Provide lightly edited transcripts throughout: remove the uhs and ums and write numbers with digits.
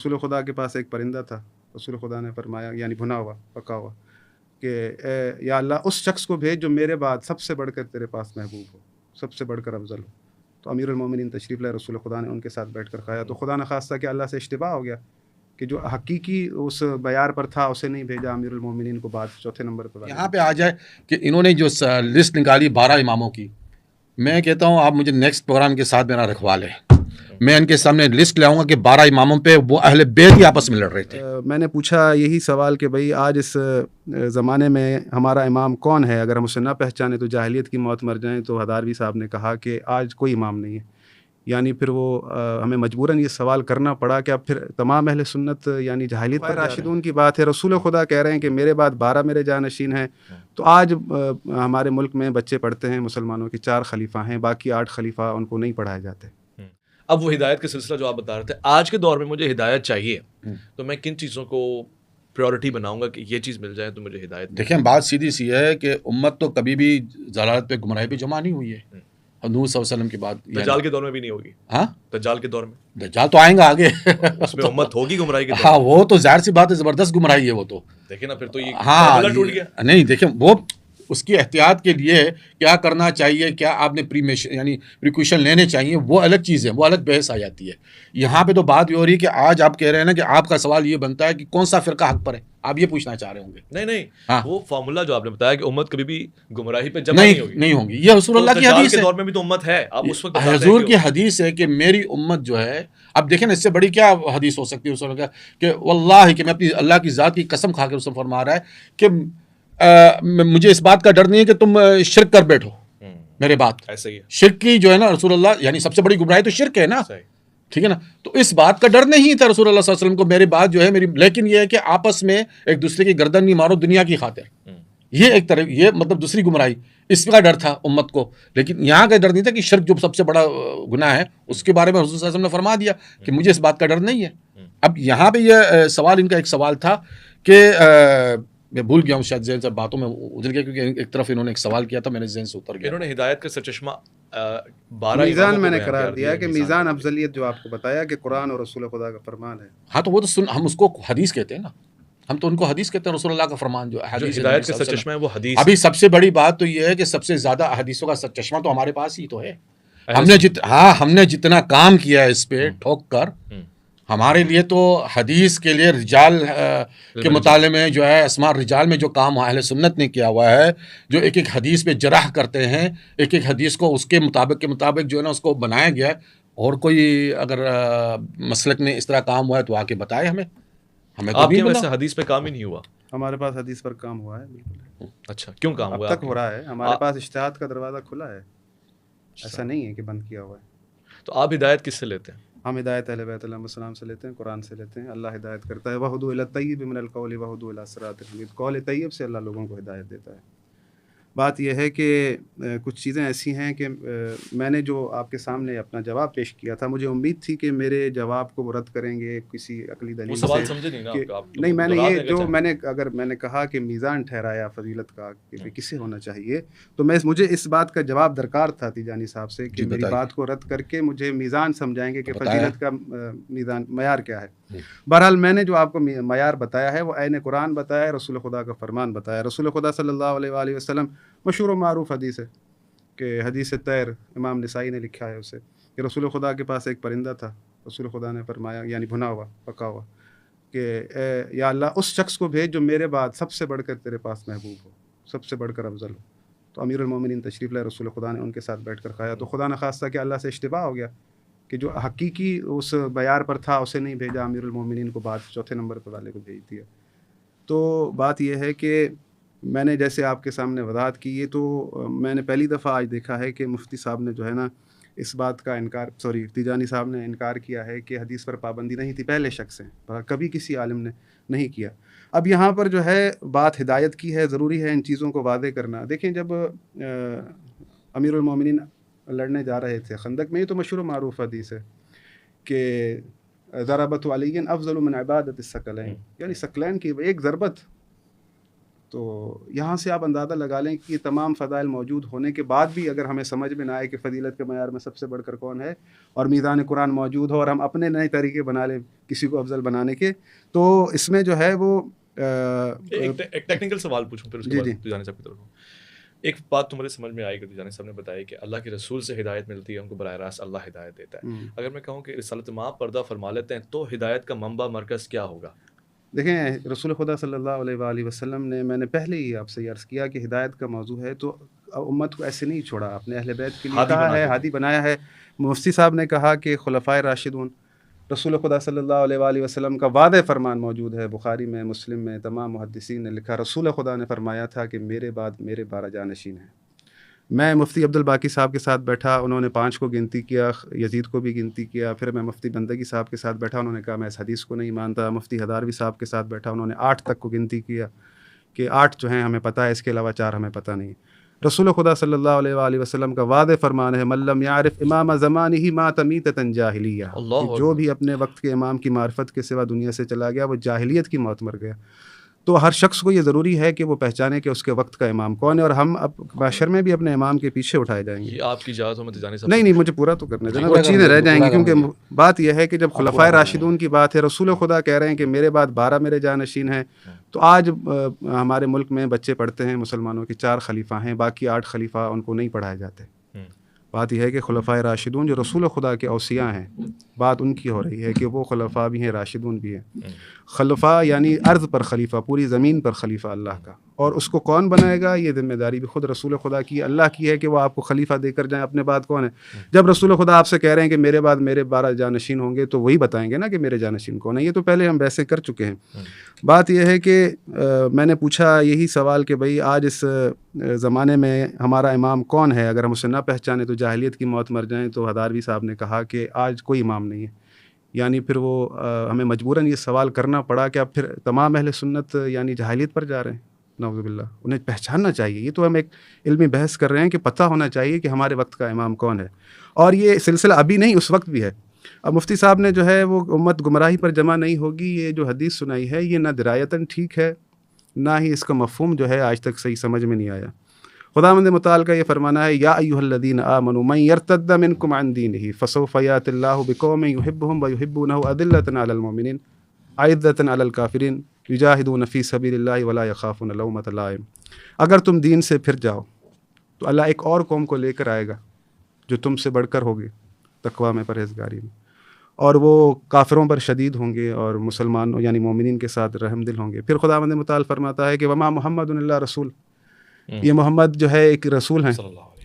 رسول خدا کے پاس ایک پرندہ تھا. رسول خدا نے فرمایا, یعنی بھنا ہوا پکا ہوا, کہ یا اللہ اس شخص کو بھیج جو میرے بعد سب سے بڑھ کر تیرے پاس محبوب ہو, سب سے بڑھ کر افضل ہو. تو امیر المومنین تشریف لائے, رسول خدا نے ان کے ساتھ بیٹھ کر کھایا. تو خدا نخواستہ کہ اللہ سے اشتباہ ہو گیا کہ جو حقیقی اس معیار پر تھا اسے نہیں بھیجا امیر المومنین کو, بعد چوتھے نمبر پر. یہاں پہ آ جائے کہ انہوں نے جو لسٹ نکالی 12 اماموں کی, میں کہتا ہوں آپ مجھے نیکسٹ پروگرام کے ساتھ میرا رکھوا لیں, میں ان کے سامنے لسٹ لاؤں گا کہ 12 اماموں پہ وہ اہل بیت ہی آپس میں لڑ رہے تھے. میں نے پوچھا یہی سوال کہ بھئی آج اس زمانے میں ہمارا امام کون ہے, اگر ہم اسے نہ پہچانے تو جاہلیت کی موت مر جائیں. تو ہداروی صاحب نے کہا کہ آج کوئی امام نہیں ہے. یعنی پھر وہ ہمیں مجبوراً یہ سوال کرنا پڑا کہ اب پھر تمام اہل سنت یعنی جاہلیت پر راشدون کی بات ہے. رسول خدا کہہ رہے ہیں کہ میرے بعد 12 میرے جانشین ہیں. تو آج ہمارے ملک میں بچے پڑھتے ہیں مسلمانوں کے 4 خلیفہ ہیں, باقی 8 خلیفہ ان کو نہیں پڑھائے جاتے. اب وہ ہدایت کا سلسلہ جو آپ بتا رہے تھے, آج کے دور میں مجھے ہدایت چاہیے تو میں کن چیزوں کو پریورٹی بناؤں گا کہ یہ چیز مل جائے تو مجھے ہدایت. دیکھیں بات سیدھی سی ہے کہ امت تو کبھی بھی ضلالت پہ گمراہی پہ جمع نہیں ہوئی ہے. حضور صلی اللہ علیہ وسلم کی بات دجال کے دور میں بھی نہیں ہوگی. ہاں دجال کے دور میں, دجال تو آئیں گا آگے, اس میں امت ہوگی گمراہی کے دور. ہاں وہ تو ظاہر سی بات ہے, زبردست گمراہی ہے وہ تو. دیکھیں نا پھر تو یہ ہاں ٹوٹ گیا. نہیں دیکھیں وہ اس کی احتیاط کے لیے کیا کرنا چاہیے, کیا آپ نے یعنی پریکوشن لینے چاہیے, وہ الگ چیز ہے, وہ الگ بحث آ جاتی ہے. یہاں پہ تو بات یہ ہو رہی ہے کہ آج آپ کہہ رہے ہیں نا کہ آپ کا سوال یہ بنتا ہے کہ کون سا فرقہ حق پر ہے, آپ یہ پوچھنا چاہ رہے ہوں گے. نہیں ہاں وہ فارمولا جو آپ نے بتایا کہ امت کبھی بھی گمراہی پہ جمع نہیں ہوگی, یہ رسول اللہ کی حدیث ہے. دور میں بھی تو امت ہے, آپ اس وقت حضور کی حدیث ہے کہ میری امت جو ہے, اب دیکھیں نا اس سے بڑی کیا حدیث ہو سکتی ہے رسول اللہ کہ واللہ کہ میں اپنی اللہ کی ذات کی قسم کھا کے رسول فرما رہا ہے کہ مجھے اس بات کا ڈر نہیں ہے کہ تم شرک کر بیٹھو میرے بات. ایسے ہی ہے شرک کی جو ہے نا رسول اللہ, یعنی سب سے بڑی گمراہی تو شرک ہے نا, ٹھیک ہے نا. تو اس بات کا ڈر نہیں تھا رسول اللہ صلی اللہ علیہ وسلم کو, میرے بات جو ہے میری, لیکن یہ ہے کہ آپس میں ایک دوسرے کی گردن نہیں مارو دنیا کی خاطر, یہ ایک طرف, یہ مطلب دوسری گمراہی, اس کا ڈر تھا امت کو. لیکن یہاں کا ڈر نہیں تھا کہ شرک جو سب سے بڑا گناہ ہے اس کے بارے میں حضور صلی اللہ علیہ وسلم نے فرما دیا کہ مجھے اس بات کا ڈر نہیں ہے. اب یہاں پہ یہ سوال ان کا ایک سوال تھا کہ میں بھول گیا ہوں, شاید ذہن سے باتوں میں ادھر گیا, کیونکہ ایک طرف انہوں نے ایک سوال کیا تھا, میں نے ذہن سے اتر گیا. انہوں نے ہدایت کا سرچشمہ 12 میزان میں نے قرار دیا کہ میزان افضلیت جو آپ کو بتایا کہ قرآن اور رسول خدا کا فرمان ہے. ہاں تو وہ تو ہم اس کو حدیث کہتے ہیں نا, ہم تو ان کو حدیث کہتے ہیں, رسول اللہ کا فرمان جو حدیث ہدایت کا سرچشمہ ہے وہ حدیث. ابھی سب سے بڑی بات تو یہ ہے کہ سب سے زیادہ حدیثوں کا سرچشمہ تو ہمارے پاس ہی تو ہے. ہم نے جتنا کام کیا ہے اس پہ ٹھوک کر, ہمارے لیے تو حدیث کے لیے رجال کے مطالعے میں جو ہے اسماء رجال میں جو کام اہل سنت نے کیا ہوا ہے, جو ایک ایک حدیث پہ جرح کرتے ہیں, ایک ایک حدیث کو اس کے مطابق جو ہے نا اس کو بنایا گیا ہے. اور کوئی اگر مسلک میں اس طرح کام ہوا ہے تو آ کے بتائے ہمیں. آپ کے ویسے حدیث پہ کام ہی نہیں ہوا؟ ہمارے پاس حدیث پر کام ہوا ہے بالکل. اچھا, کیوں کام ہوا؟ اب تک ہو رہا ہے, ہمارے پاس اجتہاد کا دروازہ کھلا ہے, ایسا نہیں ہے کہ بند کیا ہوا ہے. تو آپ ہدایت کس سے لیتے ہیں؟ ہم ہدایت اہل بیت علیہ السلام سے لیتے ہیں, قرآن سے لیتے ہیں. اللہ ہدایت کرتا ہے, وَهُدُوا إِلَى الطَّيِّبِ مِنَ الْقَوْلِ وَهُدُوا إِلَى صِرَاطِ الْحَمِيدِ. قول طیب سے اللہ لوگوں کو ہدایت دیتا ہے. بات یہ ہے کہ کچھ چیزیں ایسی ہیں کہ میں نے جو آپ کے سامنے اپنا جواب پیش کیا تھا, مجھے امید تھی کہ میرے جواب کو وہ رد کریں گے کسی عقلی دلیل سے. سوال سمجھے نہیں نا آپ؟ نہیں, میں نے یہ جو میں نے کہا کہ میزان ٹھہرایا فضیلت کا کہ کسے ہونا چاہیے, تو مجھے اس بات کا جواب درکار تھا تیجانی صاحب سے کہ میری بات کو رد کر کے مجھے میزان سمجھائیں گے کہ فضیلت کا میزان معیار کیا ہے. بہرحال میں نے جو آپ کو معیار بتایا ہے وہ عین قرآن بتایا ہے, رسول خدا کا فرمان بتایا. رسول خدا صلی اللہ علیہ وآلہ وسلم مشہور و معروف حدیث ہے کہ حدیث طیر, امام نسائی نے لکھا ہے اسے, کہ رسول خدا کے پاس ایک پرندہ تھا. رسول خدا نے فرمایا, یعنی بھنا ہوا پکا ہوا, کہ یا اللہ اس شخص کو بھیج جو میرے بعد سب سے بڑھ کر تیرے پاس محبوب ہو, سب سے بڑھ کر افضل ہو. تو امیر المومنین تشریف لائے, رسول خدا نے ان کے ساتھ بیٹھ کر کھایا. تو خدا نخواستہ کہ اللہ سے اشتباہ ہو گیا کہ جو حقیقی اس معیار پر تھا اسے نہیں بھیجا امیر المومنین کو, بعد چوتھے نمبر پر والے کو بھیج دیا. تو بات یہ ہے کہ میں نے جیسے آپ کے سامنے وضاحت کی, یہ تو میں نے پہلی دفعہ آج دیکھا ہے کہ مفتی صاحب نے جو ہے نا اس بات کا انکار, تیجانی صاحب نے انکار کیا ہے کہ حدیث پر پابندی نہیں تھی. پہلے شخص ہیں, کبھی کسی عالم نے نہیں کیا. اب یہاں پر جو ہے بات ہدایت کی ہے, ضروری ہے ان چیزوں کو واضح کرنا. دیکھیں جب امیر المومنین لڑنے جا رہے تھے خندق میں, یہ تو مشہور و معروف حدیث ہے کہ ضربت علی افضل من عبادت الثقلین, یعنی ثقلین کی ایک ضربت تو یہاں سے آپ اندازہ لگا لیں کہ یہ تمام فضائل موجود ہونے کے بعد بھی اگر ہمیں سمجھ میں نہ آئے کہ فضیلت کے معیار میں سب سے بڑھ کر کون ہے، اور میزان قرآن موجود ہو اور ہم اپنے نئے طریقے بنا لیں کسی کو افضل بنانے کے، تو اس میں جو ہے وہ ایک ٹیکنیکل سوال پوچھوں پھر اس کے بعد تجانی صاحب کی طرف. ایک بات تمہارے سمجھ میں آئی کہ تجانی صاحب نے بتایا کہ اللہ کے رسول سے ہدایت ملتی ہے، ان کو براہ راست اللہ ہدایت دیتا ہے. اگر میں کہوں کہ رسالت مآب پردہ فرما لیتے ہیں تو ہدایت کا منبع مرکز کیا ہوگا؟ دیکھیں رسول خدا صلی اللہ علیہ وآلہ وسلم نے، میں نے پہلے ہی آپ سے عرض کیا کہ ہدایت کا موضوع ہے تو امت کو ایسے نہیں چھوڑا، اپنے اہل بیت کے لیے کہا ہے، ہادی بنایا ہے. مفتی صاحب نے کہا کہ خلفائے راشدون، رسول خدا صلی اللہ علیہ وآلہ وسلم کا وعدہ فرمان موجود ہے بخاری میں، مسلم میں، تمام محدثین نے لکھا رسول خدا نے فرمایا تھا کہ میرے بعد میرے 12 جانشین ہیں. میں مفتی عبدالباقی صاحب کے ساتھ بیٹھا، انہوں نے 5 کو گنتی کیا، یزید کو بھی گنتی کیا. پھر میں مفتی بندگی صاحب کے ساتھ بیٹھا، انہوں نے کہا میں اس حدیث کو نہیں مانتا. مفتی ہداروی صاحب کے ساتھ بیٹھا، انہوں نے 8 تک کو گنتی کیا کہ 8 جو ہیں ہمیں پتہ ہے، اس کے علاوہ 4 ہمیں پتہ نہیں. رسول خدا صلی اللہ علیہ وآلہ وسلم کا وعدہ فرمان ہے من لم یعرف امام زمانہ مات میتۃ جاہلیہ، جو بھی اپنے وقت کے امام کی معرفت کے سوا دنیا سے چلا گیا وہ جاہلیت کی موت مر گیا. تو ہر شخص کو یہ ضروری ہے کہ وہ پہچانے کہ اس کے وقت کا امام کون ہے، اور ہم اب معاشر میں بھی اپنے امام کے پیچھے اٹھائے جائیں گے. یہ آپ کی اجازت ہو میں تجانی صاحب؟ نہیں مجھے پورا تو کرنے دینا، وہ چیزیں رہ جائیں گی، کیونکہ بات یہ ہے کہ جب خلفائے راشدون کی بات ہے، رسول خدا کہہ رہے ہیں کہ میرے بعد 12 میرے جانشین ہیں. تو آج ہمارے ملک میں بچے پڑھتے ہیں مسلمانوں کے 4 خلیفہ ہیں، باقی 8 خلیفہ ان کو نہیں پڑھائے جاتے. بات یہ ہے کہ خلفائے راشدون جو رسول خدا کے اوصیاء ہیں، بات ان کی ہو رہی ہے کہ وہ خلفاء بھی ہیں، راشدون بھی ہیں. خلفاء یعنی ارض پر خلیفہ، پوری زمین پر خلیفہ اللہ کا، اور اس کو کون بنائے گا یہ ذمہ داری بھی خود رسول خدا کی، اللہ کی ہے کہ وہ آپ کو خلیفہ دے کر جائیں. اپنے بعد کون ہے؟ جب رسول خدا آپ سے کہہ رہے ہیں کہ میرے بعد میرے 12 جانشین ہوں گے تو وہی بتائیں گے نا کہ میرے جانشین کون ہیں. یہ تو پہلے ہم بحثیں کر چکے ہیں. بات یہ ہے کہ میں نے پوچھا یہی سوال کہ بھئی آج اس زمانے میں ہمارا امام کون ہے، اگر ہم اسے نہ پہچانے تو جاہلیت کی موت مر جائیں. تو ہداروی صاحب نے کہا کہ آج کوئی امام نہیں ہے. یعنی پھر وہ ہمیں مجبوراً یہ سوال کرنا پڑا کہ اب پھر تمام اہل سنت یعنی جاہلیت پر جا رہے ہیں، نعوذ باللہ. انہیں پہچاننا چاہیے. یہ تو ہم ایک علمی بحث کر رہے ہیں کہ پتہ ہونا چاہیے کہ ہمارے وقت کا امام کون ہے، اور یہ سلسلہ ابھی نہیں اس وقت بھی ہے. اب مفتی صاحب نے جو ہے وہ امت گمراہی پر جمع نہیں ہوگی، یہ جو حدیث سنائی ہے یہ نہ درایتاً ٹھیک ہے، نہ ہی اس کا مفہوم جو ہے آج تک صحیح سمجھ میں نہیں آیا. خداوند متعال کا یہ فرمانا ہے یا ایھا الذین آمنوا من یرتد منکم عن دینہ فسوف یأتی اللہ بقوم یحبهم ویحبونہ اذلۃ علی المؤمنین اعزۃ علی الکافرین یجاہدون فی سبیل اللہ ولا یخافون لومۃ لائم. اگر تم دین سے پھر جاؤ تو اللہ ایک اور قوم کو لے کر آئے گا جو تم سے بڑھ کر ہوگی تقویٰ میں، پرہیزگاری میں، اور وہ کافروں پر شدید ہوں گے اور مسلمانوں یعنی مومنین کے ساتھ رحم دل ہوں گے. پھر خداوند متعال فرماتا ہے کہ وما محمد الا رسول، یہ محمد جو ہے ایک رسول ہیں،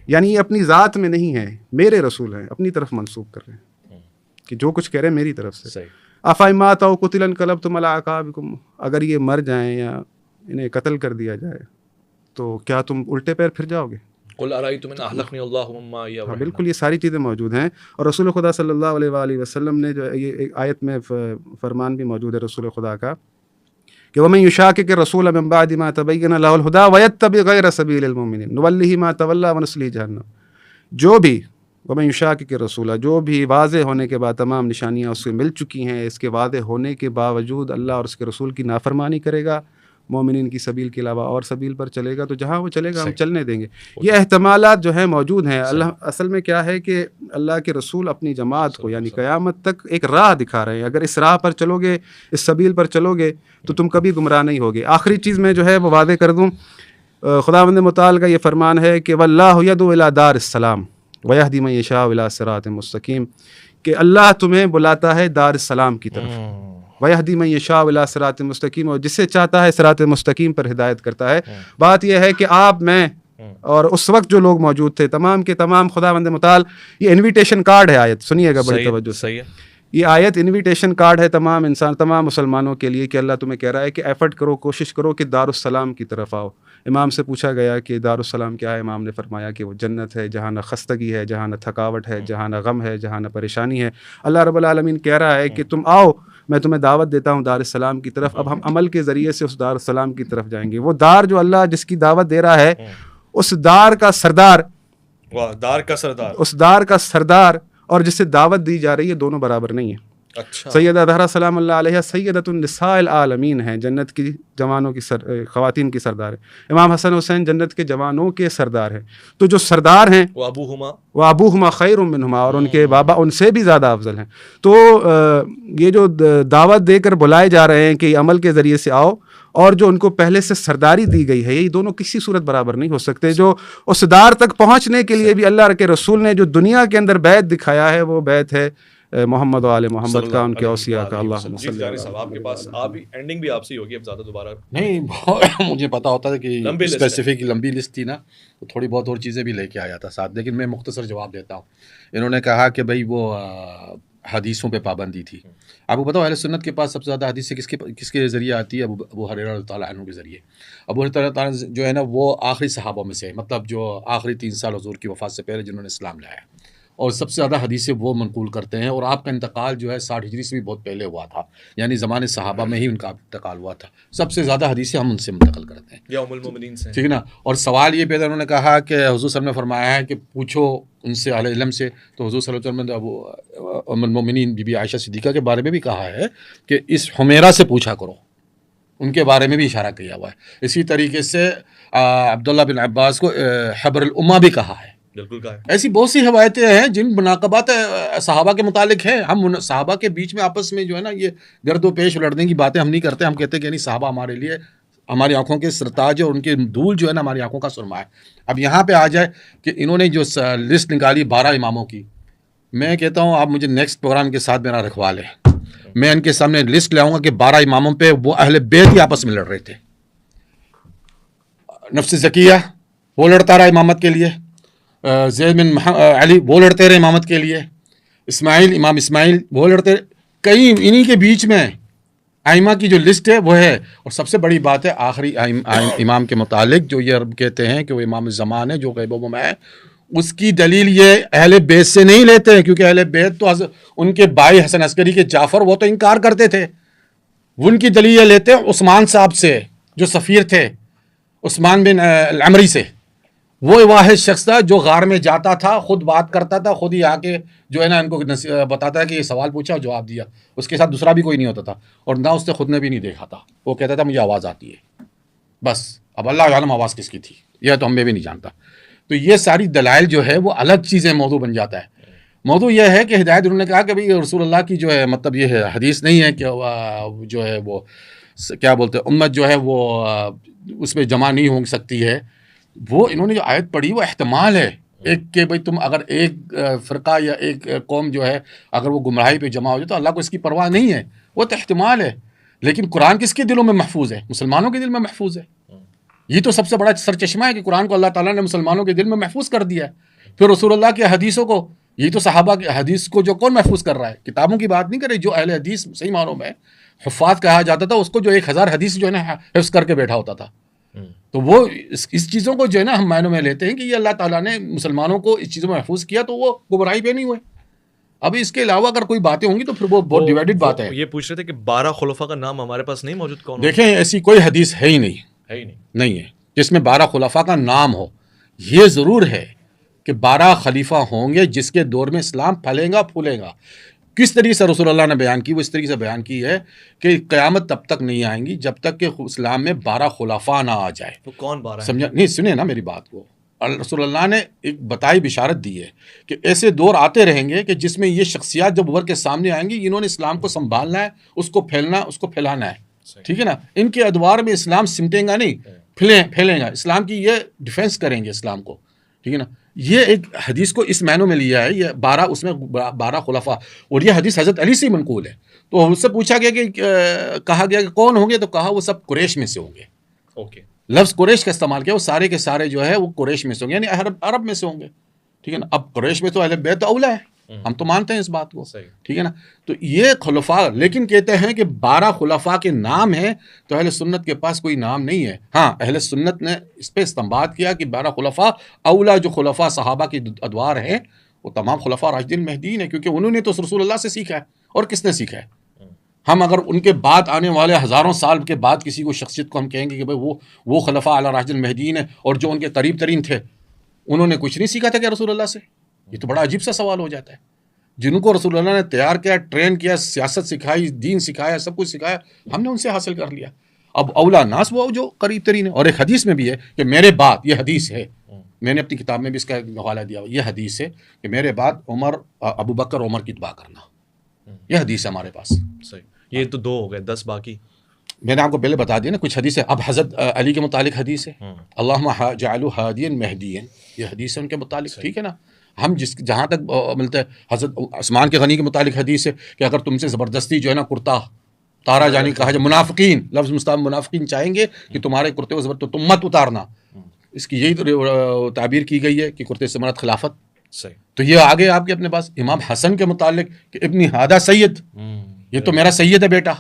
یعنی یہ اپنی ذات میں نہیں ہے، میرے رسول ہیں، اپنی طرف منسوب کر رہے ہیں کہ جو کچھ کہہ رہے ہیں میری طرف سے. افإن ماتوا أو قتلوا انقلبتم على أعقابكم، اگر یہ مر جائیں یا انہیں قتل کر دیا جائے تو کیا تم الٹے پیر پھر جاؤ گے؟ قل أرأيتم إن أهلكني الله ومن معي. بالکل یہ ساری چیزیں موجود ہیں. اور رسول خدا صلی اللہ علیہ وآلہ وسلم نے جو یہ ایک آیت میں فرمان بھی موجود ہے رسول خدا کا کہ ومن یشاقق الرسول من بعد ما تبین له الهدى ويتبع غیر سبیل المؤمنین نولہ ما تولى ونصلہ جہنم. جو بھی ومن یشاقق الرسول، جو بھی واضح ہونے کے بعد تمام نشانیاں اس سے مل چکی ہیں، اس کے واضح ہونے کے باوجود اللہ اور اس کے رسول کی نافرمانی کرے گا، مومنین کی سبیل کے علاوہ اور سبیل پر چلے گا، تو جہاں وہ چلے گا ہم چلنے دیں گے. یہ احتمالات جو ہیں موجود ہیں. اللہ اصل میں کیا ہے کہ اللہ کے رسول اپنی جماعت کو یعنی قیامت تک ایک راہ دکھا رہے ہیں. اگر اس راہ پر چلو گے، اس سبیل پر چلو گے تو تم کبھی گمراہ نہیں ہوگے. آخری چیز میں جو ہے وہ واضح کر دوں، خداوند متعال کا یہ فرمان ہے کہ واللہ یدعو الی دار السلام ویہدی من یشاء الی صراط مستقیم، کہ اللہ تمہیں بلاتا ہے دار السلام کی طرف، ویہدی من یشاء الی صراط مستقیم، اور جسے چاہتا ہے صراط مستقیم پر ہدایت کرتا ہے. بات یہ ہے کہ آپ، میں اور اس وقت جو لوگ موجود تھے تمام کے تمام، خداوند متعال یہ انویٹیشن کارڈ ہے. آیت سنیے گا بڑی توجہ سے. صحیح ہے. یہ آیت انویٹیشن کارڈ ہے تمام انسان، تمام مسلمانوں کے لیے کہ اللہ تمہیں کہہ رہا ہے کہ ایفرٹ کرو، کوشش کرو کہ دارالسلام کی طرف آؤ. امام سے پوچھا گیا کہ دارالسلام کیا ہے؟ امام نے فرمایا کہ وہ جنت ہے جہاں نہ خستگی ہے، جہاں نہ تھکاوٹ ہے، جہاں نہ غم ہے، جہاں نہ پریشانی ہے. اللہ رب العالمین کہہ رہا ہے کہ تم آؤ، میں تمہیں دعوت دیتا ہوں دارالسلام کی طرف. اب ہم عمل کے ذریعے سے اس دارالسلام کی طرف جائیں گے. وہ دار جو اللہ جس کی دعوت دے رہا ہے، اس دار کا سردار، دار کا سردار، اس دار کا سردار اور جس سے دعوت دی جا رہی ہے دونوں برابر نہیں ہیں. سیدہ زہرا سلام اللہ علیہ سیدۃ النساء العالمین ہیں، جنت کی جوانوں کی خواتین کی سردار ہیں. امام حسن حسین جنت کے جوانوں کے سردار ہیں. تو جو سردار ہیں وہ ابوہما خیر منہما، اور ان کے بابا ان سے بھی زیادہ افضل ہیں. تو یہ جو دعوت دے کر بلائے جا رہے ہیں کہ عمل کے ذریعے سے آؤ، اور جو ان کو پہلے سے سرداری دی گئی ہے، یہ دونوں کسی صورت برابر نہیں ہو سکتے. جو اس دار تک پہنچنے کے لیے بھی اللہ کے رسول نے جو دنیا کے اندر بیعت دکھایا ہے، وہ بیعت ہے محمد و آل محمد کا، ان کے اوصیاء کا. اللہم صلی اللہ علیہ وسلم. آپ کے پاس اینڈنگ بھی آپ سے ہی ہوگی، اب زیادہ دوبارہ نہیں. مجھے پتا ہوتا ہے کہ اسپیسیفک لمبی لسٹ تھی نا، تو تھوڑی بہت اور چیزیں بھی لے کے آیا تھا ساتھ، لیکن میں مختصر جواب دیتا ہوں. انہوں نے کہا کہ بھائی وہ حدیثوں پہ پابندی تھی. آپ کو پتا اہل سنت کے پاس سب سے زیادہ حدیث کس کے ذریعے آتی ہے؟ ابو ہریرہ رضی اللہ عنہ کے ذریعے. ابو ہریرہ تعالیٰ جو ہے نا وہ آخری صحابہ میں سے، مطلب جو آخری 3 سال حضور کی وفات سے پہلے جنہوں نے اسلام لایا، اور سب سے زیادہ حدیثیں وہ منقول کرتے ہیں. اور آپ کا انتقال جو ہے 60 ہجری سے بھی بہت پہلے ہوا تھا، یعنی زمانے صحابہ میں ہی ان کا انتقال ہوا تھا. سب سے زیادہ حدیثیں ہم ان سے منتقل کرتے ہیں، یا ام المومنین سے، ٹھیک ہے نا. اور سوال یہ پیدا، انہوں نے کہا کہ حضور صلی اللہ علیہ وسلم نے فرمایا ہے کہ پوچھو ان سے اہل علم سے. تو حضور صلی اللہ علیہ وسلم نے ام المومنین بی بی عائشہ صدیقہ کے بارے میں بھی کہا ہے کہ اس حمیرہ سے پوچھا کرو، ان کے بارے میں بھی اشارہ کیا ہوا ہے. اسی طریقے سے عبداللہ بن عباس کو حبر الامہ بھی کہا ہے. بالکل کہا ہے. ایسی بہت سی روایتیں ہیں جن مناقبات صحابہ کے متعلق ہیں. ہم صحابہ کے بیچ میں آپس میں جو ہے نا یہ گرد و پیش لڑنے کی باتیں ہم نہیں کرتے. ہم کہتے ہیں کہ یعنی صحابہ ہمارے لیے ہماری آنکھوں کے سرتاج ہے، اور ان کے دھول جو ہے نا ہماری آنکھوں کا سرما ہے. اب یہاں پہ آ جائے کہ انہوں نے جو لسٹ نکالی 12 اماموں کی، میں کہتا ہوں آپ مجھے نیکسٹ پروگرام کے ساتھ میرا رکھوا لیں. میں ان کے سامنے لسٹ لے آؤں گا کہ 12 اماموں پہ وہ اہل بیت ہی آپس میں لڑ رہے تھے. نفس زکیہ وہ لڑتا رہا امامت کے لیے، زید بن علی وہ لڑتے رہے امامت کے لیے، امام اسماعیل وہ لڑتے رہے. کئی انہی کے بیچ میں ائمہ کی جو لسٹ ہے وہ ہے. اور سب سے بڑی بات ہے آخری امام کے متعلق جو یہ کہتے ہیں کہ وہ امام الزمان ہے جو غیبوں میں ہے، اس کی دلیل یہ اہل بیت سے نہیں لیتے ہیں، کیونکہ اہل بیت تو ان کے بھائی حسن عسکری کے جعفر وہ تو انکار کرتے تھے. وہ ان کی دلیل یہ لیتے ہیں عثمان صاحب سے جو سفیر تھے، عثمان بن العمری سے. وہ واحد شخص تھا جو غار میں جاتا تھا، خود بات کرتا تھا، خود ہی آ کے جو ہے نا ان کو بتاتا ہے کہ یہ سوال پوچھا اور جواب دیا. اس کے ساتھ دوسرا بھی کوئی نہیں ہوتا تھا، اور نہ اس نے خود نے بھی نہیں دیکھا تھا. وہ کہتا تھا مجھے آواز آتی ہے بس. اب اللہ عالم آواز کس کی تھی یہ تو ہم بھی نہیں جانتا. تو یہ ساری دلائل جو ہے وہ الگ چیزیں موضوع بن جاتا ہے. موضوع یہ ہے کہ ہدایت انہوں نے کہا کہ بھئی رسول اللہ کی جو ہے مطلب یہ ہے حدیث نہیں ہے کہ جو ہے وہ کیا بولتے ہیں امت جو ہے وہ اس میں جمع نہیں ہو سکتی ہے. وہ انہوں نے جو آیت پڑھی وہ احتمال ہے ایک کہ بھئی تم اگر ایک فرقہ یا ایک قوم جو ہے اگر وہ گمراہی پہ جمع ہو جائے تو اللہ کو اس کی پرواہ نہیں ہے. وہ تو احتمال ہے، لیکن قرآن کس کے دلوں میں محفوظ ہے؟ مسلمانوں کے دل میں محفوظ ہے. یہ تو سب سے بڑا سرچشمہ ہے کہ قرآن کو اللہ تعالیٰ نے مسلمانوں کے دل میں محفوظ کر دیا ہے. پھر رسول اللہ کی حدیثوں کو، یہ تو صحابہ کی حدیث کو جو کون محفوظ کر رہا ہے؟ کتابوں کی بات نہیں کرے، جو اہل حدیث صحیح معنوں میں حفاظ کہا جاتا تھا اس کو جو 1000 حدیث جو ہے نا حفظ کر کے بیٹھا ہوتا تھا. تو وہ اس چیزوں کو جو ہے نا ہم معنوں میں لیتے ہیں کہ یہ اللہ تعالیٰ نے مسلمانوں کو اس چیزوں میں محفوظ کیا تو وہ گمراہی پہ نہیں ہوئے. اب اس کے علاوہ اگر کوئی باتیں ہوں گی تو پھر وہ بہت ڈیوائیڈڈ بات ہے. یہ پوچھ رہے تھے کہ 12 خلفاء کا نام ہمارے پاس نہیں موجود، کون؟ دیکھیں ایسی کوئی حدیث ہے ہی نہیں ہے جس میں 12 خلفاء کا نام ہو. یہ ضرور ہے کہ 12 خلیفہ ہوں گے جس کے دور میں اسلام پھلے گا پھولے گا. کس طریقے سے رسول اللہ نے بیان کی؟ وہ اس طریقے سے بیان کی ہے کہ قیامت تب تک نہیں آئیں گی جب تک کہ اسلام میں 12 خلفاء نہ آ جائے. تو کون 12 سمجھا نہیں؟ سنیں نا میری بات کو. رسول اللہ نے ایک بتائی بشارت دی ہے کہ ایسے دور آتے رہیں گے کہ جس میں یہ شخصیات جب ابھر کے سامنے آئیں گی، انہوں نے اسلام کو سنبھالنا ہے، اس کو پھیلنا، اس کو پھیلانا ہے. ٹھیک ہے نا؟ ان کے ادوار میں اسلام سمٹیں گا نہیں، پھیلیں گا. اسلام کی یہ ڈیفینس کریں گے اسلام کو. ٹھیک ہے نا؟ یہ ایک حدیث کو اس معنوں میں لیا ہے. یہ 12 اس میں 12 خلفاء، اور یہ حدیث حضرت علی سے منقول ہے. تو اس سے پوچھا گیا کہ کہا گیا کہ کون ہوں گے، تو کہا وہ سب قریش میں سے ہوں گے. اوکے، لفظ قریش کا استعمال کیا. وہ سارے کے سارے جو ہے وہ قریش میں سے ہوں گے، یعنی عرب میں سے ہوں گے. ٹھیک ہے نا؟ اب قریش میں تو اہل بیت اولا ہے، ہم تو مانتے ہیں اس بات کو. ٹھیک ہے نا؟ تو یہ خلفاء، لیکن کہتے ہیں کہ 12 خلفاء کے نام ہیں، تو اہل سنت کے پاس کوئی نام نہیں ہے. ہاں اہل سنت نے اس پہ استنباط کیا کہ 12 خلفاء اولا جو خلفاء صحابہ کی ادوار ہیں وہ تمام خلفاء راشدین مہدیین ہیں، کیونکہ انہوں نے تو رسول اللہ سے سیکھا ہے. اور کس نے سیکھا ہے؟ ہم اگر ان کے بعد آنے والے ہزاروں سال کے بعد کسی کو شخصیت کو ہم کہیں گے کہ بھائی وہ خلفاء اعلیٰ راشدین المہدیین ہیں اور جو ان کے قریب ترین تھے انہوں نے کچھ نہیں سیکھا تھا کیا رسول اللہ سے؟ یہ تو بڑا عجیب سا سوال ہو جاتا ہے. جن کو رسول اللہ نے تیار کیا، ٹرین کیا، سیاست سکھائی، دین سکھایا، سب کچھ سکھایا، ہم نے ان سے حاصل کر لیا. اب اولا ناس وہ جو قریب ترین ہے. اور ایک حدیث میں بھی ہے کہ میرے بعد، یہ حدیث ہے، میں نے اپنی کتاب میں بھی اس کا حوالہ دیا، یہ حدیث ہے کہ میرے بعد ابو بکر عمر کی اتباع کرنا. یہ حدیث ہے ہمارے پاس. صحیح. یہ تو 2 ہو گئے، 10 باقی. میں نے آپ کو پہلے بتا دیا نا کچھ حدیث ہے. اب حضرت علی کے متعلق حدیث ہے، اللہم جعلہ ہادیا مہدیا، یہ حدیث ہے ان کے متعلق. ٹھیک ہے نا. ہم جہاں تک ملتا ہے، حضرت عثمان کے غنی کے متعلق حدیث ہے کہ اگر تم سے زبردستی جو ہے نا کرتا اتارا جانے کہا جائے، منافقین لفظ مستعمل، منافقین چاہیں گے کہ تمہارے کرتے کو تو تم مت اتارنا. اس کی یہی تعبیر کی گئی ہے کہ کرتے سے مراد خلافت. صحیح. تو یہ آگے آپ کے اپنے پاس امام حسن کے متعلق کہ ابن ہادہ سید، یہ تو میرا سید ہے بیٹا.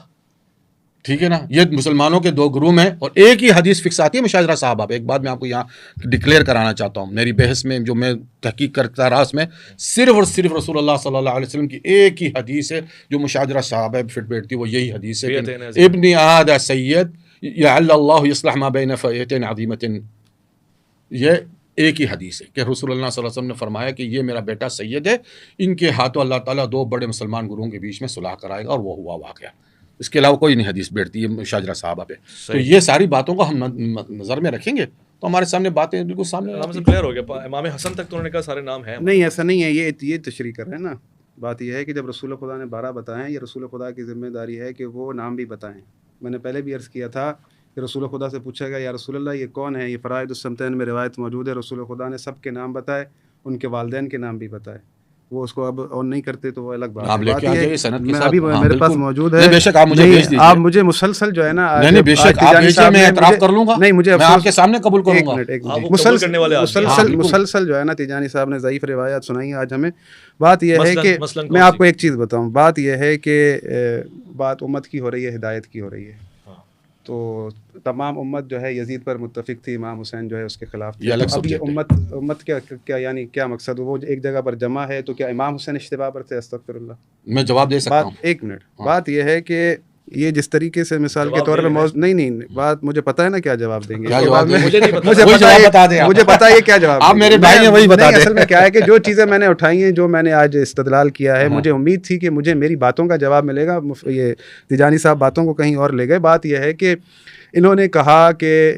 ٹھیک ہے نا. یہ مسلمانوں کے 2 گروہ ہیں اور ایک ہی حدیث فکس آتی ہے مشاجرہ صحابہ پہ. ایک بات میں آپ کو یہاں ڈکلیئر کرانا چاہتا ہوں، میری بحث میں جو میں تحقیق کرتا رہا، اس میں صرف اور صرف رسول اللہ صلی اللہ علیہ وسلم کی ایک ہی حدیث ہے جو مشاجرہ صحابہ پہ فٹ بیٹھتی ہے، وہ یہی حدیث ہے کہ ابن ہادہ سید لعل اللہ یصلح ما بین فئتین عظیمتین. یہ ایک ہی حدیث ہے کہ رسول اللہ صلی اللہ علیہ وسلم نے فرمایا کہ یہ میرا بیٹا سید ہے، ان کے ہاتھوں اللہ تعالیٰ 2 بڑے مسلمان گروہوں کے بیچ میں صلح کرائے گا، اور وہ ہوا واقعہ. اس کے علاوہ کوئی نہیں حدیث بیٹھتی ہے مشاجرہ صحابہ پہ. تو یہ ساری باتوں کو ہم نظر میں رکھیں گے تو ہمارے سامنے باتیں بالکل سامنے کلیئر ہو گیا. امام حسن تک تو انہوں نے کہا سارے نام ہیں. نہیں ایسا نہیں ہے، یہ تشریح کر رہے ہیں نا. بات یہ ہے کہ جب رسول خدا نے 12 بتائیں، یہ رسول خدا کی ذمہ داری ہے کہ وہ نام بھی بتائیں. میں نے پہلے بھی عرض کیا تھا کہ رسول خدا سے پوچھا گیا یا رسول اللہ یہ کون ہے؟ یہ فرائض السمتین میں روایت موجود ہے. رسول خدا نے سب کے نام بتائے، ان کے والدین کے نام بھی بتائے. وہ اس کو اب آن نہیں کرتے تو وہ الگ بات ہے. میں ابھی میرے پاس موجود ہے. بے شک آپ مجھے بھیج دیجیے. آپ مجھے مسلسل جو ہے نا، نہیں بے شک آپ بھیجیے، میں اعتراف کر لوں گا. نہیں مجھے آپ کے سامنے قبول کروں گا. مسلسل جو ہے نا تیجانی صاحب نے ضعیف روایات سنائی آج ہمیں. بات یہ ہے کہ میں آپ کو ایک چیز بتاؤں، بات یہ ہے کہ بات امت کی ہو رہی ہے، ہدایت کی ہو رہی ہے. تو تمام امت جو ہے یزید پر متفق تھی، امام حسین جو ہے اس کے خلاف تھی. اب یہ امت کیا یعنی کیا مقصد؟ وہ ایک جگہ پر جمع ہے تو کیا امام حسین اشتباہ پر تھے؟ استغفر اللہ. میں جواب دے سکتا ہوں. ایک منٹ. بات یہ ہے کہ یہ جس طریقے سے مثال کے طور پر نہیں بات مجھے پتہ ہے نا کیا جواب دیں گے. مجھے پتہ ہے کیا جواب آپ میرے بھائی ہیں، وہی بتا دیں. اصل میں کیا ہے کہ جو چیزیں میں نے اٹھائی ہیں، جو میں نے آج استدلال کیا ہے، مجھے امید تھی کہ مجھے میری باتوں کا جواب ملے گا. یہ تیجانی صاحب باتوں کو کہیں اور لے گئے. بات یہ ہے کہ انہوں نے کہا کہ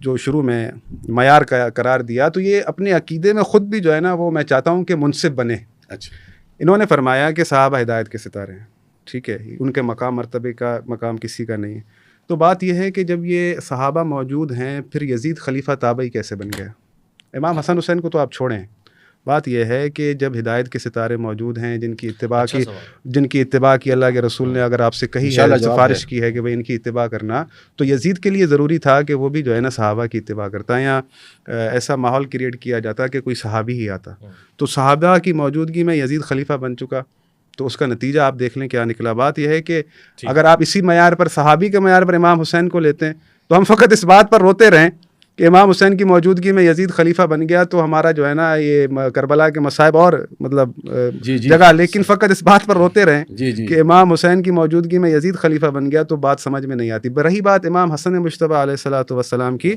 جو شروع میں معیار کا قرار دیا، تو یہ اپنے عقیدے میں خود بھی جو ہے نا وہ میں چاہتا ہوں کہ منصف بنے. اچھا. انہوں نے فرمایا کہ صحابہ ہدایت کے ستارے ہیں. ٹھیک ہے، ان کے مقام مرتبے کا مقام کسی کا نہیں ہے. تو بات یہ ہے کہ جب یہ صحابہ موجود ہیں، پھر یزید خلیفہ تابعی کیسے بن گیا؟ امام حسن حسین کو تو آپ چھوڑیں. بات یہ ہے کہ جب ہدایت کے ستارے موجود ہیں جن کی اتباع کی اللہ کے رسول نے اگر آپ سے کہی ہے، سفارش کی ہے کہ بھائی ان کی اتباع کرنا، تو یزید کے لیے ضروری تھا کہ وہ بھی جو ہے نا صحابہ کی اتباع کرتا ہے، یا ایسا ماحول کریٹ کیا جاتا کہ کوئی صحابی ہی آتا. تو صحابہ کی موجودگی میں یزید خلیفہ بن چکا، تو اس کا نتیجہ آپ دیکھ لیں کیا نکلا. بات یہ ہے کہ اگر آپ اسی معیار پر، صحابی کے معیار پر امام حسین کو لیتے ہیں، تو ہم فقط اس بات پر روتے رہیں کہ امام حسین کی موجودگی میں یزید خلیفہ بن گیا، تو ہمارا جو ہے نا یہ کربلا کے مصائب اور مطلب جگہ، لیکن فقط اس بات پر روتے رہیں کہ امام حسین کی موجودگی میں یزید خلیفہ بن گیا، تو بات سمجھ میں نہیں آتی. رہی بات امام حسن مجتبیٰ علیہ الصلوۃ والسلام کی،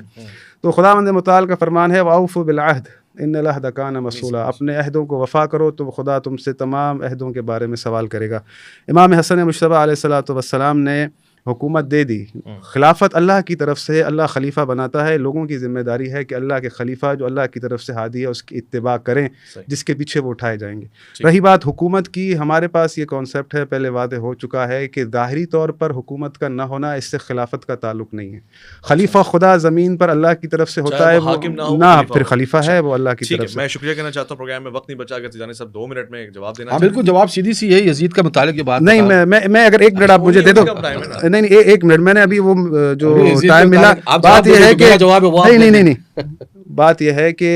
تو خداوند متعال کا فرمان ہے وَأَوْفُوا بِالْعَهْدِ إِنَّ الْعَهْدَ كَانَ مَسْئُولًا. اپنے عہدوں کو وفا کرو تو خدا تم سے تمام عہدوں کے بارے میں سوال کرے گا. امام حسن مجتبیٰ علیہ الصلوۃ والسلام نے حکومت دے دی. خلافت اللہ کی طرف سے، اللہ خلیفہ بناتا ہے. لوگوں کی ذمہ داری ہے کہ اللہ کے خلیفہ جو اللہ کی طرف سے ہادی ہے اس کی اتباع کریں، جس کے پیچھے وہ اٹھائے جائیں گے. رہی بات حکومت کی، ہمارے پاس یہ کانسیپٹ ہے، پہلے واضح ہو چکا ہے کہ ظاہری طور پر حکومت کا نہ ہونا اس سے خلافت کا تعلق نہیں ہے. خلیفہ خدا زمین پر اللہ کی طرف سے ہوتا ہے، نہ پھر خلیفہ ہے وہ اللہ کی طرف سے. میں شکریہ کہنا چاہتا ہوں، پروگرام میں وقت نہیں بچا، اگر تیجانی صاحب 2 منٹ میں ایک جواب دینا. بالکل، جواب سیدھی سی ہے، یزید کا متعلق یہ بات نہیں. میں اگر 1 منٹ آپ مجھے دے دو. نہیں 1 منٹ، میں نے ابھی وہ جو ٹائم ملا. بات یہ ہے کہ نہیں بات یہ ہے کہ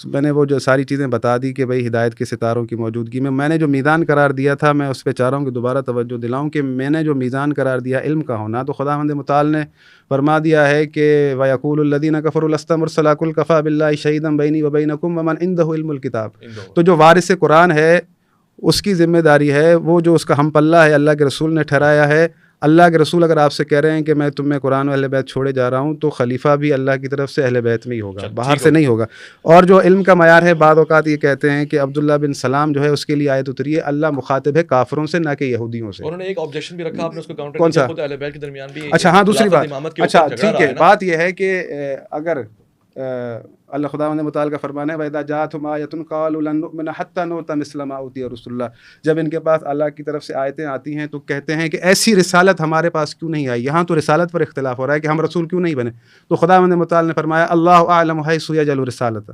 میں نے وہ جو ساری چیزیں بتا دی کہ بھائی ہدایت کے ستاروں کی موجودگی میں نے جو میزان قرار دیا تھا، میں اس پہ چاہ رہا ہوں کہ دوبارہ توجہ دلاؤں کہ میں نے جو میزان قرار دیا علم کا ہونا، تو خداوند متعال نے فرما دیا ہے کہ وَيَقُولُ الَّذِينَ كَفَرُوا لَسْتَ مُرْسَلًا قُلْ كَفَىٰ بِاللَّهِ شَهِيدًا بَيْنِي وَبَيْنَكُمْ وَمَنْ عِندَهُ عِلْمُ الْكِتَابِ. تو جو وارث قرآن ہے اس کی ذمہ داری ہے، وہ جو اس کا ہم پلہ ہے اللہ کے رسول نے ٹھہرایا ہے. اللہ کے رسول اگر آپ سے کہہ رہے ہیں کہ میں تمہیں قرآن و اہل بیت چھوڑے جا رہا ہوں تو خلیفہ بھی اللہ کی طرف سے اہل بیت میں ہی ہوگا, باہر سے نہیں ہوگا. اور جو علم کا معیار ہے, بعض اوقات یہ کہتے ہیں کہ عبداللہ بن سلام جو ہے اس کے لیے آیت اتری ہے اللہ مخاطب ہے کافروں سے نہ کہ یہودیوں سے. انہوں نے ایک آبجیکشن بھی رکھا, آپ نے اس کو کاؤنٹر کون سا؟ اہل بیت کے درمیان بھی. اچھا ہاں دوسری بات, اچھا ٹھیک ہے, بات یہ ہے کہ اگر اللہ خداوند متعال کا فرمان ہے وَإِذَا جَاءَتْهُمْ آیَةٌ قَالُوا لَن نُؤْمِنَ حَتَّىٰ نُؤْتَىٰ مِثْلَ مَا أُوتِیَ رُسُلُ اللَّهِ, جب ان کے پاس اللہ کی طرف سے آیتیں آتی ہیں تو کہتے ہیں کہ ایسی رسالت ہمارے پاس کیوں نہیں آئی. یہاں تو رسالت پر اختلاف ہو رہا ہے کہ ہم رسول کیوں نہیں بنے. تو خداوند متعال نے فرمایا اللہ اعلم حیث یجعل رسالتہ,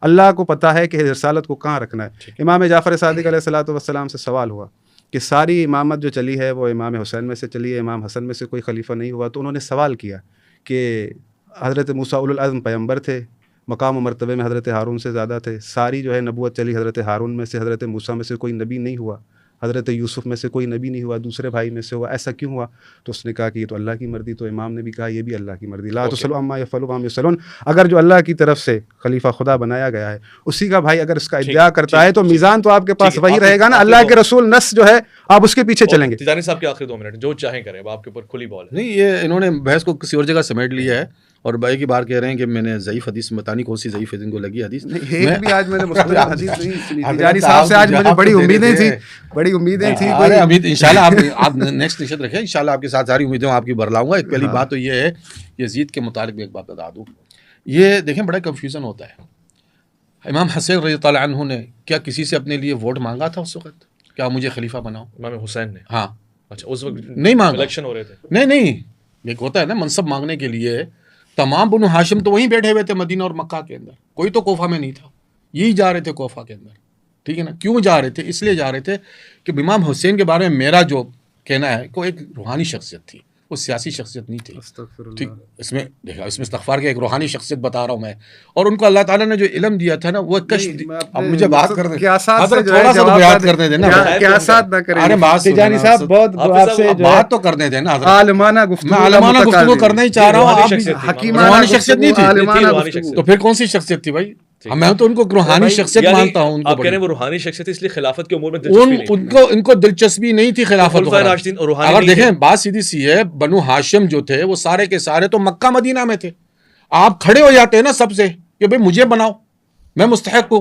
اللہ کو پتہ ہے کہ رسالت کو کہاں رکھنا ہے. امام جعفر صادق علیہ الصلوۃ والسلام سے سوال ہوا کہ ساری امامت جو چلی ہے وہ امام حسین میں سے چلی ہے, امام حسن میں سے کوئی خلیفہ نہیں ہوا. تو انہوں نے سوال کیا کہ حضرت موسیٰ اولو العزم پیغمبر تھے, مقام و مرتبے میں حضرت ہارون سے زیادہ تھے, ساری جو ہے نبوت چلی حضرت ہارون میں سے, حضرت موسیٰ میں سے کوئی نبی نہیں ہوا, حضرت یوسف میں سے کوئی نبی نہیں ہوا, دوسرے بھائی میں سے ہوا, ایسا کیوں ہوا؟ تو اس نے کہا کہ یہ تو اللہ کی مرضی. تو امام نے بھی کہا یہ بھی اللہ کی مرضی, لا تسألوا عما یفعلوا وهم یسألون. اگر جو اللہ کی طرف سے خلیفہ خدا بنایا گیا ہے اسی کا بھائی اگر اس کا ادعا کرتا ہے تو میزان تو آپ کے پاس وہی رہے گا نا, اللہ کے رسول نص جو ہے آپ اس کے پیچھے چلیں گے. تیجانی صاحب کے آخری 2 منٹ جو چاہیں کریں, اب آپ کے اوپر کھلی بال ہے. نہیں, یہ انہوں نے بحث کو کسی اور جگہ سمیٹ لیا ہے اور بھائی کی بار کہہ رہے ہیں کہ میں نے ضعیف حدیث بتانی, کون سی ضعیف ان کو لگی حدیث. ایک بھی آج میں نے مستند حدیث نہیں سنی. تیجانی صاحب سے آج مجھے بڑی امیدیں تھیں. امید انشاءاللہ آپ نیکسٹ نشست رکھیں, انشاءاللہ آپ کے ساتھ ساری امیدیں آپ کی برلاؤں گا. ایک پہلی بات تو یہ ہے یزید کے متعلق ایک بات بتا دوں, یہ دیکھیں بڑا کنفیوژن ہوتا ہے. امام حسین رضی اللہ عنہ نے کیا کسی سے اپنے لیے ووٹ مانگا تھا اس وقت, کیا مجھے خلیفہ بناؤ؟ امام حسین نے, ہاں اچھا اس وقت نہیں مانگا, الیکشن ہو رہے تھے. نہیں, ایک ہوتا ہے نا منصب مانگنے کے لیے. تمام بنو ہاشم تو وہیں بیٹھے ہوئے تھے مدینہ اور مکہ کے اندر, کوئی تو کوفہ میں نہیں تھا, یہی جا رہے تھے کوفہ کے اندر. ٹھیک ہے نا, کیوں جا رہے تھے؟ اس لیے جا رہے تھے کہ امام حسین کے بارے میں میرا جو کہنا ہے کہ وہ ایک روحانی شخصیت تھی, وہ سیاسی شخصیت نہیں تھی. ٹھیک, اس میں دیکھا, اس میں استغفار کے ایک روحانی شخصیت بتا رہا ہوں میں, اور ان کو اللہ تعالیٰ نے جو علم دیا تھا نا وہ کشف. اب مجھے بات کرنے تھوڑا سا بیان کرنے دینا, ارے تیجانی صاحب بہت بات تو کرنے دینا, عالمانہ گفتگو کرنا ہی چاہ رہا ہوں. روحانی شخصیت نہیں تھی تو پھر کون سی شخصیت تھی بھائی؟ میں تو ان کو روحانی شخصیت مانتا ہوں. آپ کہہ رہے ہیں وہ روحانی شخصیت اس لیے خلافت کے امور میں ان کو دلچسپی نہیں تھی خلافت. اگر دیکھیں بات سیدھی سی ہے, بنو ہاشم جو تھے وہ سارے کے سارے تو مکہ مدینہ میں تھے. آپ کھڑے ہو جاتے ہیں نا سب سے کہ بھائی مجھے بناؤ, میں مستحق ہوں.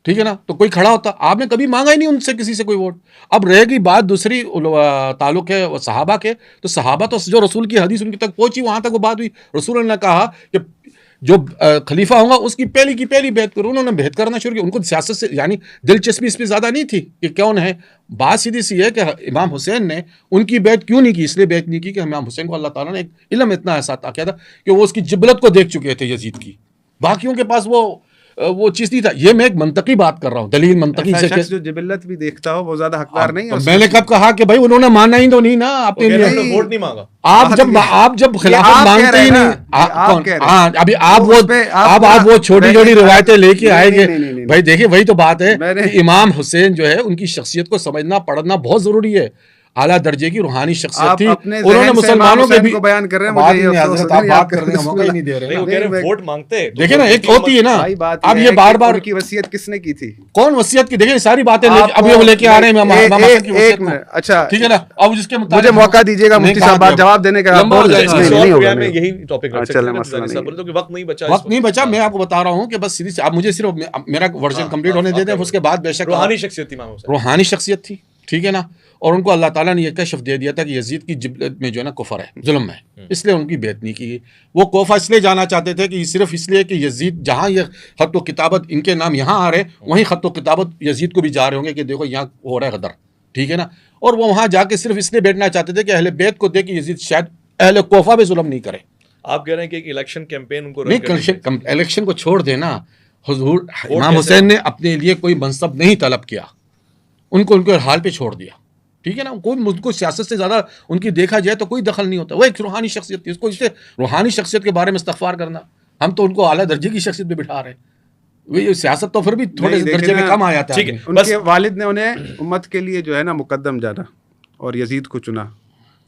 ٹھیک ہے نا, تو کوئی کھڑا ہوتا. آپ نے کبھی مانگا ہی نہیں ان سے کسی سے کوئی ووٹ. اب رہے گی بات دوسری تعلق ہے صحابہ کے, تو صحابہ تو جو رسول کی حدیث ان کی تک پہنچی وہاں تک وہ بات ہوئی. رسول نے کہا کہ جو خلیفہ ہوں گا اس کی پہلی بیعت کرو. انہوں نے بیعت کرنا شروع کیا. ان کو سیاست سے یعنی دلچسپی اس پہ زیادہ نہیں تھی کہ کون ہے. بات سیدھی سی ہے کہ امام حسین نے ان کی بیعت کیوں نہیں کی, اس لیے بیعت نہیں کی کہ امام حسین کو اللہ تعالیٰ نے ایک علم اتنا ایسا عطا کیا تھا کہ وہ اس کی جبلت کو دیکھ چکے تھے یزید کی, باقیوں کے پاس وہ چیز نہیں تھا. یہ میں ایک منطقی بات کر رہا ہوں, دلیل منطقی سے. جو جبلت بھی دیکھتا ہو وہ زیادہ حقدار نہیں ہے. میں نے کب کہا کہ بھائی انہوں نے مانا ہی تو نہیں نا اپنے لیے, ووٹ نہیں مانگا. آپ جب خلافت مانگتے ہی نہیں, ابھی آپ وہ چھوٹی چھوٹی روایتیں لے کے آئے گے. بھائی دیکھیں وہی تو بات ہے کہ امام حسین جو ہے ان کی شخصیت کو سمجھنا پڑھنا بہت ضروری ہے. اعلیٰ درجے کی روحانی شخصیت تھی. انہوں نے مسلمانوں کے بھی بیان کر رہے ہیں, بات کرنے کا موقع ہی نہیں دے رہے. ووٹ مانگتے دیکھیں نا, ایک ہوتی ہے نا, اب یہ بار بار کی وصیت کس نے کی تھی, کون وصیت کی, دیکھیں ساری باتیں ابھی وہ لے کے آ رہے ہیں. اچھا ٹھیک ہے نا, اب جس کے مجھے موقع دیجیے گا مفتی صاحب جواب دینے کا. یہی ٹاپک وقت نہیں بچا. میں آپ کو بتا رہا ہوں کہ بس سیدھی آپ مجھے صرف میرا ورژن کمپلیٹ ہونے دیتے ہیں, اس کے بعد بے شک روحانی شخصیت تھی. ٹھیک ہے نا, اور ان کو اللہ تعالیٰ نے یہ کشف دے دیا تھا کہ یزید کی جبلت میں جو ہے نا کفر ہے, ظلم ہے, اس لیے ان کی بیعت نہیں کی. وہ کوفہ اس لیے جانا چاہتے تھے کہ صرف اس لیے کہ یزید جہاں یہ خط و کتابت ان کے نام یہاں آ رہے وہیں خط و کتابت یزید کو بھی جا رہے ہوں گے کہ دیکھو یہاں ہو رہا ہے غدر. ٹھیک ہے نا, اور وہ وہاں جا کے صرف اس لیے بیٹھنا چاہتے تھے کہ اہل بیت کو دے کہ یزید شاید اہل کوفہ پہ ظلم نہیں کرے. آپ کہہ رہے ہیں کہ ایک الیکشن کیمپین ان کو نہیں, الیکشن کو چھوڑ دینا. حضور امام حسین نے اپنے لیے کوئی منصب نہیں طلب کیا, ان کو ان کے حال پہ چھوڑ دیا. ٹھیک ہے نا, کوئی سیاست سے زیادہ ان کی دیکھا جائے تو کوئی دخل نہیں ہوتا. وہ ایک روحانی شخصیت تھی, اس کو اس سے روحانی شخصیت کے بارے میں استغفار کرنا, ہم تو ان کو اعلیٰ درجے کی شخصیت پہ بٹھا رہے ہیں. سیاست تو پھر بھی تھوڑے درجے میں کم آ جاتا ہے. ان کے والد نے انہیں امت کے لیے جو ہے نا مقدم جانا اور یزید کو چنا.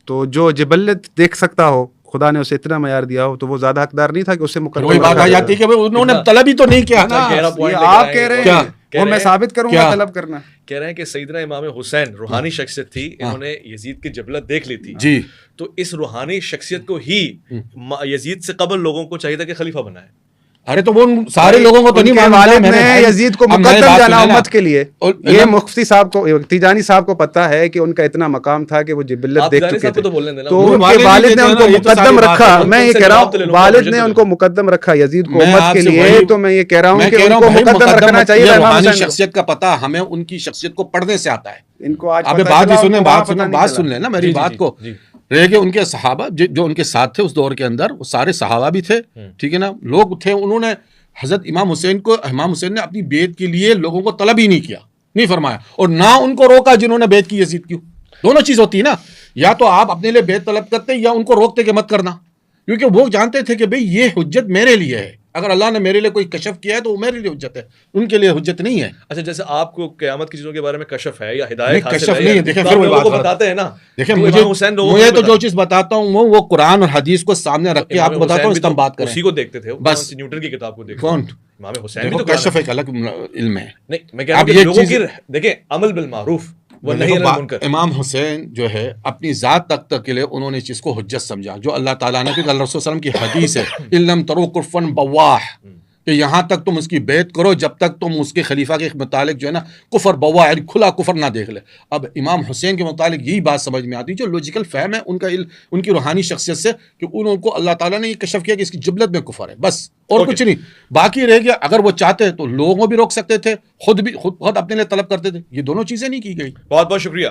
تو جو جبلت دیکھ سکتا ہو, خدا نے اسے اتنا معیار دیا ہو, تو وہ زیادہ حقدار نہیں تھا کہ اسے مقدم. وہی بات آ جاتی ہے کہ انہوں نے طلب ہی تو نہیں کیا نا. آپ کہہ رہے ہیں اور میں ثابت کروں گا طلب کرنا. کہہ رہے ہیں کہ سیدنا امام حسین روحانی شخصیت تھی, انہوں نے یزید کی جبلت دیکھ لی تھی جی, تو اس روحانی شخصیت کو ہی یزید سے قبل لوگوں کو چاہیے تھا کہ خلیفہ بنائے. ارے تو وہ سارے لوگوں کو تو نہیں معلوم. والد نے یزید کو مقدم جانا امت کے لیے. یہ مفتی صاحب کو, تیجانی صاحب کو پتا ہے کہ ان کا اتنا مقام تھا کہ وہ جبلت دیکھ چکے تھے, تو ان کے والد نے ان کو مقدم رکھا. میں یہ کہہ رہا ہوں والد نے ان کو مقدم رکھا یزید کو امت کے لیے, تو میں یہ کہہ رہا ہوں کہ ان کو مقدم رکھنا چاہیے. روحانی شخصیت کا پتہ ہمیں ان کی شخصیت کو پڑھنے سے آتا ہے. ان کو آج بات سن لیں نا میری بات کو. رہے کہ ان کے صحابہ جو ان کے ساتھ تھے اس دور کے اندر, وہ سارے صحابہ بھی تھے, ٹھیک ہے نا, لوگ تھے. انہوں نے حضرت امام حسین نے اپنی بیعت کے لیے لوگوں کو طلب ہی نہیں کیا, نہیں فرمایا, اور نہ ان کو روکا جنہوں نے بیعت کی یزید کی. دونوں چیز ہوتی ہے نا, یا تو آپ اپنے لیے بیعت طلب کرتے یا ان کو روکتے کہ مت کرنا, کیونکہ وہ جانتے تھے کہ بھئی یہ حجت میرے لیے ہے. اگر اللہ نے میرے لیے کوئی کشف کیا ہے تو وہ میرے لیے حجت ہے, ان کے لیے حجت نہیں ہے. اچھا, جیسے آپ کو قیامت کی چیزوں کے بارے میں کشف ہے یا ہدایت کشف نہیں ہے, دیکھیں پھر وہ بات بتاتے ہیں نا. دیکھیں مجھے تو جو چیز بتاتا ہوں وہ قرآن اور حدیث کو سامنے رکھ کے آپ کو بتاتا ہوں, اس طرح بات کریں. اسی کو دیکھتے تھے بس, نیوٹن کی کتاب کو دیکھتے. کون امام حسین بھی تو کشف ایک الگ علم ہے. نہیں, میں کہہ رہا ہوں کہ لوگوں کی دیکھیں عمل بالمعروف. امام حسین جو ہے اپنی ذات تک کے لیے انہوں نے اس چیز کو حجت سمجھا, جو اللہ تعالیٰ نے, کیونکہ اللہ رسول صلی اللہ علیہ وسلم کی حدیث ہے ان لم تروا کفرا بواح, کہ یہاں تک تم اس کی بیعت کرو جب تک تم اس کے خلیفہ کے متعلق جو ہے نا کفر بواح یعنی کھلا کفر نہ دیکھ لے. اب امام حسین کے متعلق یہی بات سمجھ میں آتی جو لوجیکل فہم ہے ان کا, ان کی روحانی شخصیت سے, کہ ان کو اللہ تعالیٰ نے یہ کشف کیا کہ اس کی جبلت میں کفر ہے, بس اور کچھ نہیں. باقی رہ گیا اگر وہ چاہتے تو لوگوں بھی روک سکتے تھے, خود اپنے لیے طلب کرتے تھے. یہ دونوں چیزیں نہیں کی گئی. بہت بہت شکریہ.